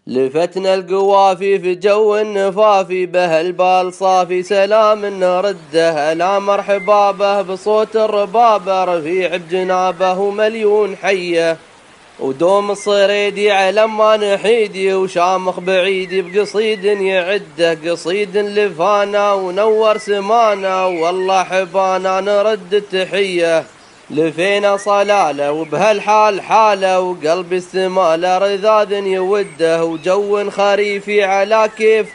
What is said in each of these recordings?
لفتنا القوافي في جو النفافي به البال صافي سلام نرده لا مرحبا به بصوت الربابة رفيع بجنابه ومليون حيه ودوم الصريدي على ما نحيدي وشامخ بعيدي بقصيد يعده قصيد لفانا ونور سمانا والله حبانا نرد التحيه لفينا صلاله وبهالحال حاله وقلب السماله رذاذ يوده وجو خريفي على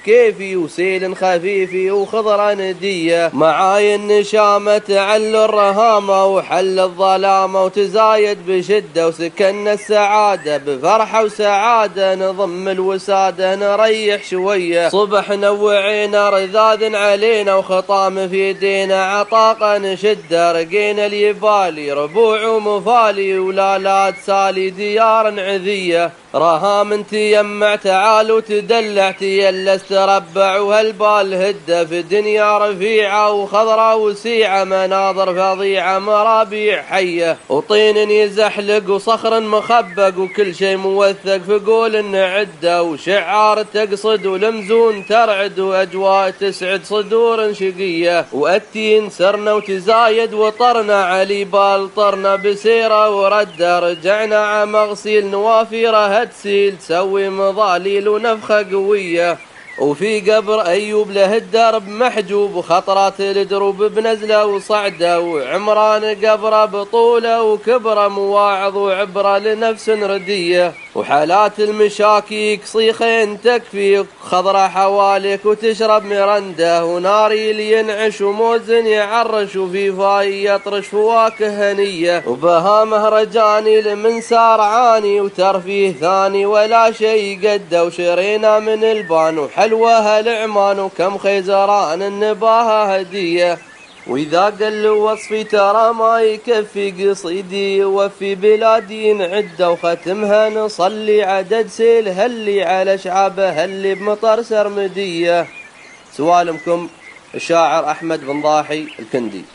كيفي وسيل خفيفي وخضره نديه معاي النشامه تعلو الرهامه وحل الظلامه وتزايد بشده وسكننا السعاده بفرحه وسعاده نضم الوساده نريح شويه صبح نوعينا رذاذ علينا وخطام في يدينا عطاقه نشده رقينا اليبالي ربوع ومفالي ولالات سالي ديار عذية رهام تيمع تعال وتدلع تيلس تربع وهالبال هده في دنيا رفيعة وخضرة وسيعة مناظر فظيعة مرابيع حية وطين يزحلق وصخر مخبق وكل شي موثق في قول نعده وشعار تقصد ولمزون ترعد واجواء تسعد صدور شقية واتين سرنا وتزايد وطرنا علي بال طرنا بسيرة وردة رجعنا عمغسيل نوافيره تسيل تسوي مظاليل ونفخة قوية وفي قبر أيوب له الدرب محجوب وخطرات الدروب بنزله وصعده وعمران قبره بطوله وكبره مواعظ وعبره لنفس ردية وحالات المشاكيك صيخين تكفي خضرة حواليك وتشرب مرنده وناري لينعش وموزن يعرش وفي فاي يطرش فواكه هنية وبها مهرجاني لمن سار عاني وترفيه ثاني ولا شي قده وشرينا من البان وحلوها العمان وكم خيزران النباها هدية وإذا قل وصفي ترى ما يكفي قصيدي يوفي بلادي نعده وختمها نصلي عدد سيل هلي على شعبه هلي بمطر سرمدية. سوالمكم الشاعر أحمد بن ضاحي الكندي.